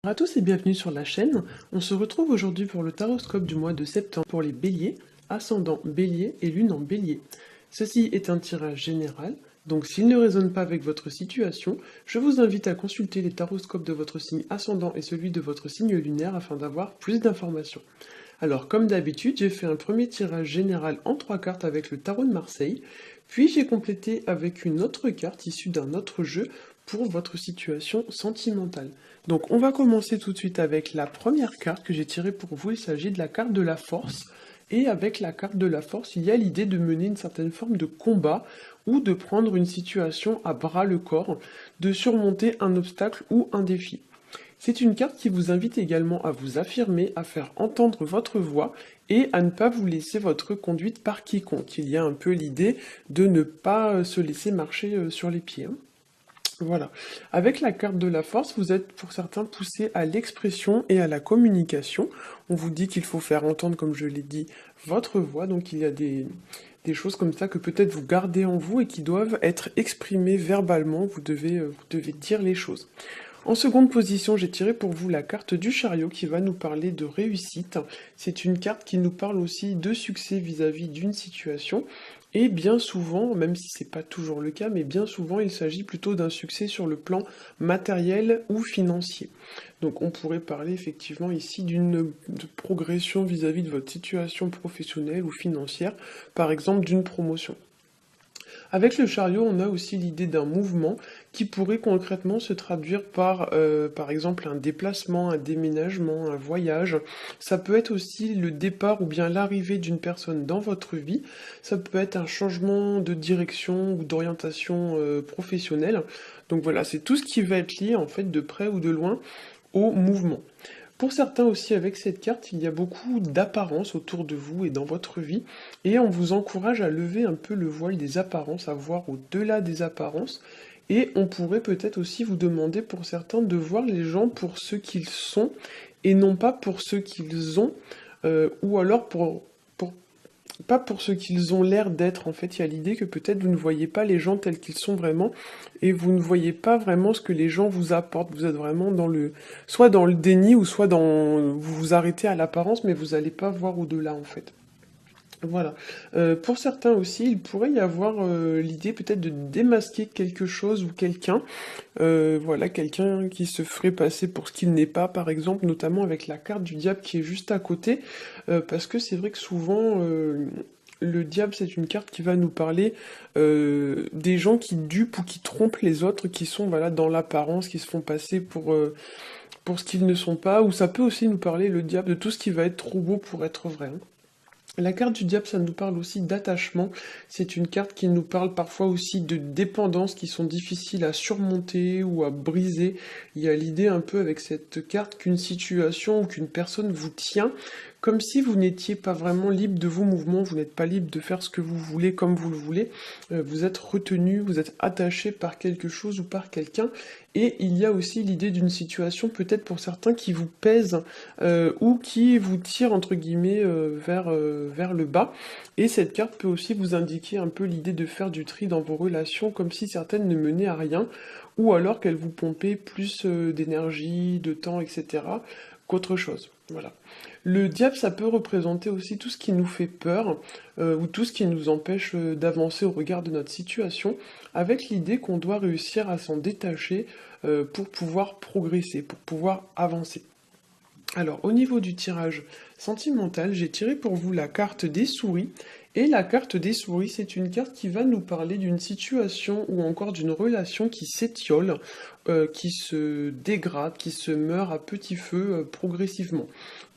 Bonjour à tous et bienvenue sur la chaîne. On se retrouve aujourd'hui pour le taroscope du mois de septembre pour les béliers, ascendant bélier et lune en bélier. Ceci est un tirage général, donc s'il ne résonne pas avec votre situation, je vous invite à consulter les taroscopes de votre signe ascendant et celui de votre signe lunaire afin d'avoir plus d'informations. Alors comme d'habitude, j'ai fait un premier tirage général en 3 cartes avec le tarot de Marseille, puis j'ai complété avec une autre carte issue d'un autre jeu pour votre situation sentimentale. Donc on va commencer tout de suite avec la première carte que j'ai tirée pour vous, il s'agit de la carte de la force. Et avec la carte de la force, il y a l'idée de mener une certaine forme de combat ou de prendre une situation à bras le corps, de surmonter un obstacle ou un défi. C'est une carte qui vous invite également à vous affirmer, à faire entendre votre voix et à ne pas vous laisser votre conduite par quiconque. Il y a un peu l'idée de ne pas se laisser marcher sur les pieds. Voilà. Avec la carte de la force, vous êtes pour certains poussés à l'expression et à la communication. On vous dit qu'il faut faire entendre, comme je l'ai dit, votre voix. Donc il y a des choses comme ça que peut-être vous gardez en vous et qui doivent être exprimées verbalement. Vous devez dire les choses. En seconde position, j'ai tiré pour vous la carte du chariot qui va nous parler de réussite. C'est une carte qui nous parle aussi de succès vis-à-vis d'une situation. Et bien souvent, même si c'est pas toujours le cas, mais bien souvent il s'agit plutôt d'un succès sur le plan matériel ou financier. Donc on pourrait parler effectivement ici d'une progression vis-à-vis de votre situation professionnelle ou financière, par exemple d'une promotion. Avec le chariot, on a aussi l'idée d'un mouvement qui pourrait concrètement se traduire par exemple, un déplacement, un déménagement, un voyage. Ça peut être aussi le départ ou bien l'arrivée d'une personne dans votre vie. Ça peut être un changement de direction ou d'orientation professionnelle. Donc voilà, c'est tout ce qui va être lié en fait de près ou de loin au mouvement. Pour certains aussi, avec cette carte, il y a beaucoup d'apparences autour de vous et dans votre vie, et on vous encourage à lever un peu le voile des apparences, à voir au-delà des apparences, et on pourrait peut-être aussi vous demander pour certains de voir les gens pour ce qu'ils sont, et non pas pour ce qu'ils ont, ou alors pour pas pour ce qu'ils ont l'air d'être. En fait, il y a l'idée que peut-être vous ne voyez pas les gens tels qu'ils sont vraiment, et vous ne voyez pas vraiment ce que les gens vous apportent. Vous êtes vraiment soit dans le déni, ou soit vous vous arrêtez à l'apparence, mais vous n'allez pas voir au-delà, en fait. Voilà. Pour certains aussi, il pourrait y avoir l'idée peut-être de démasquer quelque chose ou quelqu'un. Voilà, quelqu'un qui se ferait passer pour ce qu'il n'est pas, par exemple, notamment avec la carte du diable qui est juste à côté, parce que c'est vrai que souvent, le diable, c'est une carte qui va nous parler des gens qui dupent ou qui trompent les autres, qui sont voilà dans l'apparence, qui se font passer pour ce qu'ils ne sont pas, ou ça peut aussi nous parler, le diable, de tout ce qui va être trop beau pour être vrai, hein. La carte du diable, ça nous parle aussi d'attachement. C'est une carte qui nous parle parfois aussi de dépendances qui sont difficiles à surmonter ou à briser. Il y a l'idée un peu avec cette carte qu'une situation ou qu'une personne vous tient comme si vous n'étiez pas vraiment libre de vos mouvements, vous n'êtes pas libre de faire ce que vous voulez comme vous le voulez. Vous êtes retenu, vous êtes attaché par quelque chose ou par quelqu'un. Et il y a aussi l'idée d'une situation peut-être pour certains qui vous pèse ou qui vous tire entre guillemets vers le bas. Et cette carte peut aussi vous indiquer un peu l'idée de faire du tri dans vos relations, comme si certaines ne menaient à rien, ou alors qu'elles vous pompaient plus d'énergie, de temps, etc., qu'autre chose. Voilà. Le diable, ça peut représenter aussi tout ce qui nous fait peur, ou tout ce qui nous empêche d'avancer au regard de notre situation, avec l'idée qu'on doit réussir à s'en détacher pour pouvoir progresser, pour pouvoir avancer. Alors, au niveau du tirage sentimental, j'ai tiré pour vous la carte des souris. Et la carte des souris, c'est une carte qui va nous parler d'une situation ou encore d'une relation qui s'étiole, qui se dégrade, qui se meurt à petit feu progressivement.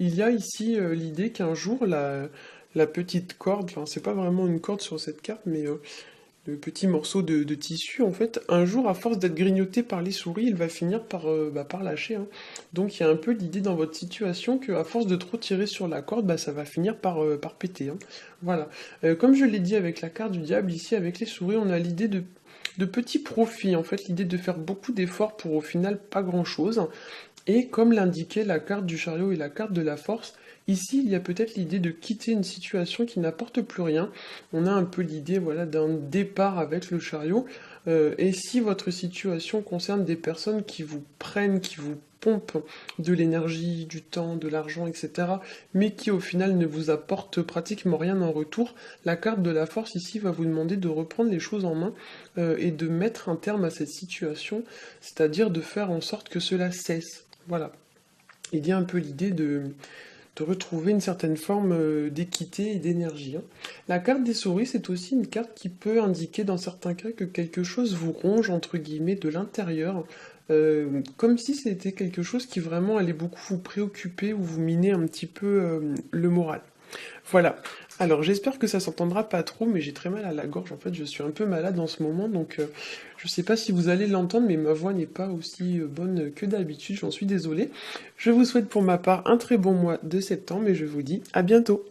Il y a ici l'idée qu'un jour, la petite corde, enfin c'est pas vraiment une corde sur cette carte, mais le petit morceau de tissu, en fait, un jour, à force d'être grignoté par les souris, il va finir par lâcher, hein. Donc il y a un peu l'idée dans votre situation que à force de trop tirer sur la corde, ça va finir par péter, hein. Voilà. Comme je l'ai dit avec la carte du diable, ici avec les souris, on a l'idée de petits profits, en fait, l'idée de faire beaucoup d'efforts pour au final pas grand-chose. Et comme l'indiquait la carte du chariot et la carte de la force, ici il y a peut-être l'idée de quitter une situation qui n'apporte plus rien. On a un peu l'idée voilà, d'un départ avec le chariot. Et si votre situation concerne des personnes qui vous prennent, qui vous pompe de l'énergie, du temps, de l'argent, etc., mais qui au final ne vous apporte pratiquement rien en retour, la carte de la force ici va vous demander de reprendre les choses en main et de mettre un terme à cette situation, c'est-à-dire de faire en sorte que cela cesse. Voilà. Il y a un peu l'idée de retrouver une certaine forme d'équité et d'énergie, hein. La carte des souris, c'est aussi une carte qui peut indiquer dans certains cas que quelque chose vous ronge, entre guillemets, de l'intérieur, comme si c'était quelque chose qui vraiment allait beaucoup vous préoccuper ou vous miner un petit peu le moral. Voilà. Alors j'espère que ça s'entendra pas trop, mais j'ai très mal à la gorge. En fait, je suis un peu malade en ce moment, donc je sais pas si vous allez l'entendre, mais ma voix n'est pas aussi bonne que d'habitude. J'en suis désolée. Je vous souhaite pour ma part un très bon mois de septembre et je vous dis à bientôt.